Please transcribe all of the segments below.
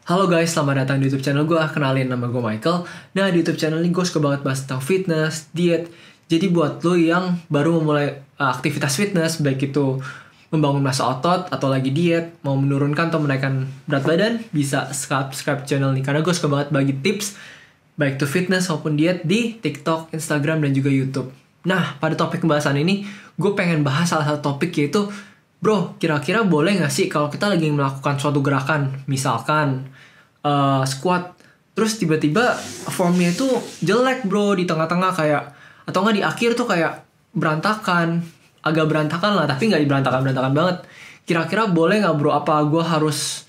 Halo guys, selamat datang di YouTube channel gue. Kenalin, nama gue Michael. Nah, di YouTube channel ini gue suka banget bahas tentang fitness, diet. Jadi buat lo yang baru memulai aktivitas fitness, baik itu membangun massa otot atau lagi diet, mau menurunkan atau menaikkan berat badan, bisa subscribe channel ini. Karena gue suka banget bagi tips, baik itu fitness maupun diet di TikTok, Instagram, dan juga YouTube. Nah, pada topik pembahasan ini, gue pengen bahas salah satu topik, yaitu bro, kira-kira boleh gak sih kalau kita lagi melakukan suatu gerakan, misalkan squat, terus tiba-tiba formnya itu jelek bro di tengah-tengah kayak, atau nggak di akhir tuh kayak berantakan, agak berantakan lah, tapi nggak berantakan banget. Kira-kira boleh nggak bro? Apa gue harus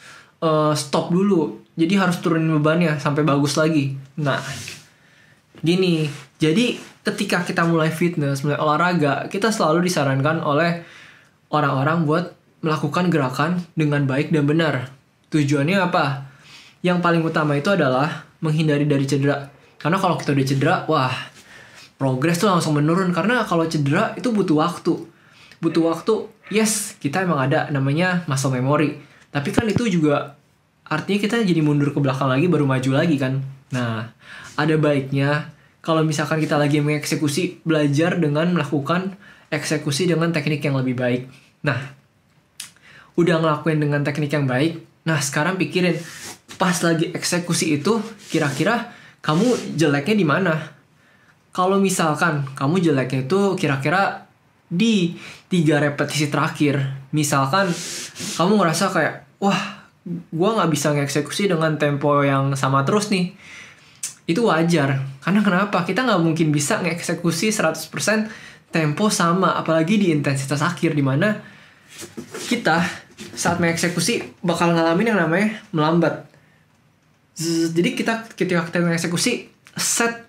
stop dulu? Jadi harus turunin bebannya sampai bagus lagi. Nah, gini, jadi ketika kita mulai fitness, mulai olahraga, kita selalu disarankan oleh orang-orang buat melakukan gerakan dengan baik dan benar. Tujuannya apa? Yang paling utama itu adalah menghindari dari cedera. Karena kalau kita udah cedera, wah, progres tuh langsung menurun. Karena kalau cedera itu butuh waktu. Butuh waktu, yes, kita emang ada namanya muscle memory. Tapi kan itu juga artinya kita jadi mundur ke belakang lagi baru maju lagi kan. Nah, ada baiknya kalau misalkan kita lagi mengeksekusi, belajar dengan melakukan eksekusi dengan teknik yang lebih baik. Nah, udah ngelakuin dengan teknik yang baik. Nah, sekarang pikirin, pas lagi eksekusi itu, kira-kira kamu jeleknya di mana? Kalau misalkan kamu jeleknya itu kira-kira di 3 repetisi terakhir. Misalkan kamu ngerasa kayak, wah, gue gak bisa ngeksekusi dengan tempo yang sama terus nih. Itu wajar. Karena kenapa? Kita gak mungkin bisa ngeksekusi 100% tempo sama, apalagi di intensitas akhir, dimana kita saat mengeksekusi bakal ngalamin yang namanya melambat. Jadi ketika kita mengeksekusi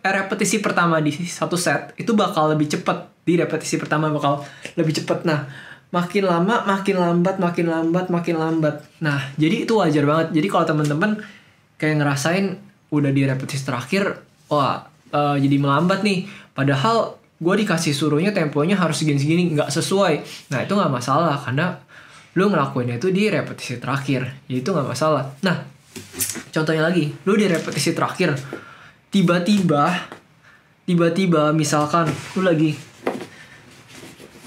repetisi pertama di satu set itu bakal lebih cepat, di repetisi pertama bakal lebih cepat. Nah, makin lama makin lambat. Nah, jadi itu wajar banget. Jadi kalau teman-teman kayak ngerasain udah di repetisi terakhir, wah, jadi melambat nih, padahal gue dikasih suruhnya temponya harus segini-segini, nggak sesuai. Nah, itu nggak masalah karena lu ngelakuinnya itu di repetisi terakhir, ya itu nggak masalah. Nah, contohnya lagi, lu di repetisi terakhir tiba-tiba misalkan lu lagi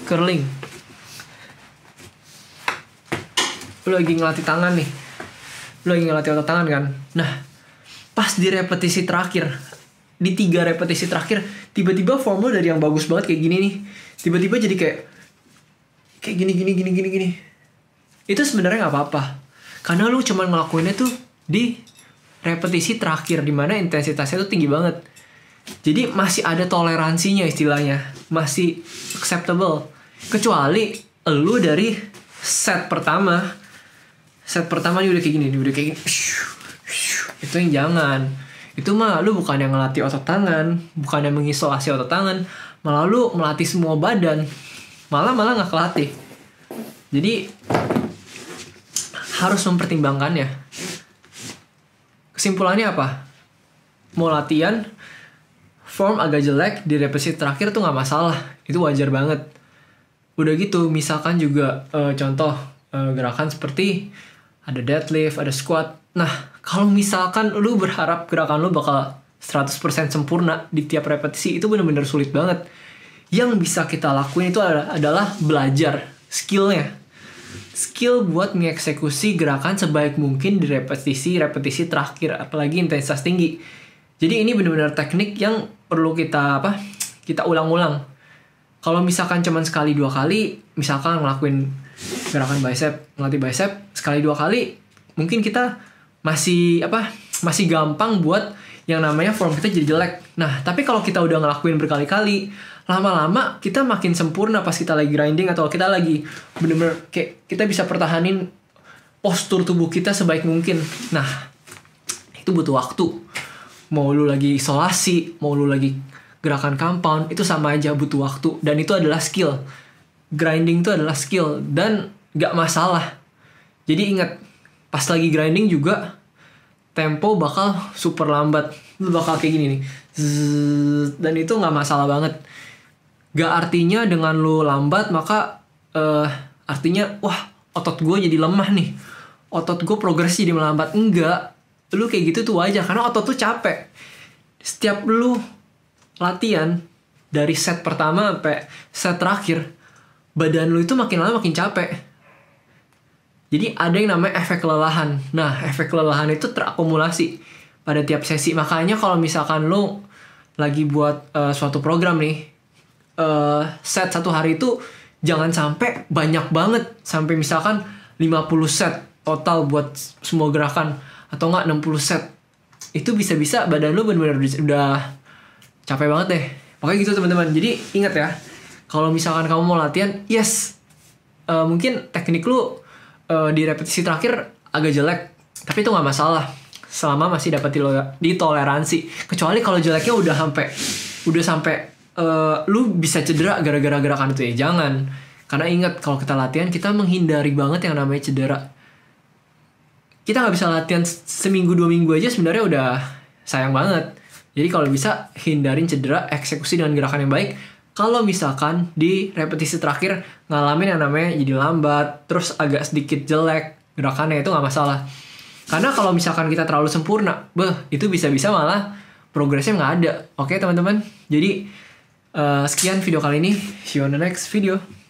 curling, lu lagi ngelatih tangan nih, lu lagi ngelatih otot tangan kan. Nah, pas di repetisi terakhir, di 3 repetisi terakhir, tiba-tiba form lu dari yang bagus banget kayak gini nih, tiba-tiba jadi kayak gini. Itu sebenarnya nggak apa-apa, karena lu cuma ngelakuinnya tuh di repetisi terakhir, dimana intensitasnya tuh tinggi banget. Jadi masih ada toleransinya, istilahnya masih acceptable. Kecuali lu dari set pertama dia udah kayak gini. Itu yang jangan. Itu mah lu bukan yang ngelatih otot tangan, bukan yang mengisolasi otot tangan, malah lu melatih semua badan, malah nggak kelatih. Jadi harus mempertimbangkannya. Kesimpulannya apa? Mau latihan form agak jelek di repetisi terakhir tuh nggak masalah, itu wajar banget. Udah gitu, misalkan juga contoh gerakan seperti ada deadlift, ada squat. Nah, kalau misalkan lu berharap gerakan lu bakal 100% sempurna di tiap repetisi, itu benar-benar sulit banget. Yang bisa kita lakuin itu adalah belajar skillnya. Skill buat mengeksekusi gerakan sebaik mungkin di repetisi terakhir, apalagi intensitas tinggi. Jadi ini benar-benar teknik yang perlu kita ulang-ulang. Kalau misalkan cuman sekali 2 kali, misalkan ngelakuin gerakan ngelatih bicep sekali 2 kali, mungkin kita masih gampang buat yang namanya form kita jadi jelek. Nah, tapi kalau kita udah ngelakuin berkali-kali, lama-lama kita makin sempurna pas kita lagi grinding, atau kita lagi bener-bener kayak kita bisa pertahanin postur tubuh kita sebaik mungkin. Nah, itu butuh waktu. Mau lu lagi isolasi, mau lu lagi gerakan compound, itu sama aja butuh waktu. Dan itu adalah skill. Grinding itu adalah skill dan gak masalah. Jadi ingat, pas lagi grinding juga tempo bakal super lambat. Lu bakal kayak gini nih. Dan itu gak masalah banget. Gak artinya dengan lu lambat maka artinya wah, otot gue jadi lemah nih, otot gue progres jadi melambat. Enggak, lu kayak gitu tuh wajar, karena otot tuh capek. Setiap lu latihan dari set pertama sampai set terakhir, badan lu itu makin lama makin capek. Jadi ada yang namanya efek kelelahan. Nah, efek kelelahan itu terakumulasi pada tiap sesi. Makanya kalau misalkan lu lagi buat suatu program nih, set satu hari itu jangan sampai banyak banget, sampai misalkan 50 set total buat semua gerakan, atau enggak 60 set. Itu bisa-bisa badan lu benar-benar udah capek banget deh. Pokoknya gitu teman-teman. Jadi ingat ya, kalau misalkan kamu mau latihan, yes, mungkin teknik lu di repetisi terakhir agak jelek, tapi itu nggak masalah selama masih dapat ditoleransi. Kecuali kalau jeleknya udah sampai lu bisa cedera gara-gara gerakan itu, ya jangan. Karena ingat, kalau kita latihan kita menghindari banget yang namanya cedera. Kita nggak bisa latihan seminggu 2 minggu aja sebenarnya udah sayang banget. Jadi kalau bisa hindarin cedera, eksekusi dengan gerakan yang baik. Kalau misalkan di repetisi terakhir ngalamin yang namanya jadi lambat, terus agak sedikit jelek gerakannya, itu nggak masalah. Karena kalau misalkan kita terlalu sempurna, itu bisa-bisa malah progresnya nggak ada. Oke teman-teman, jadi sekian video kali ini. See you on the next video.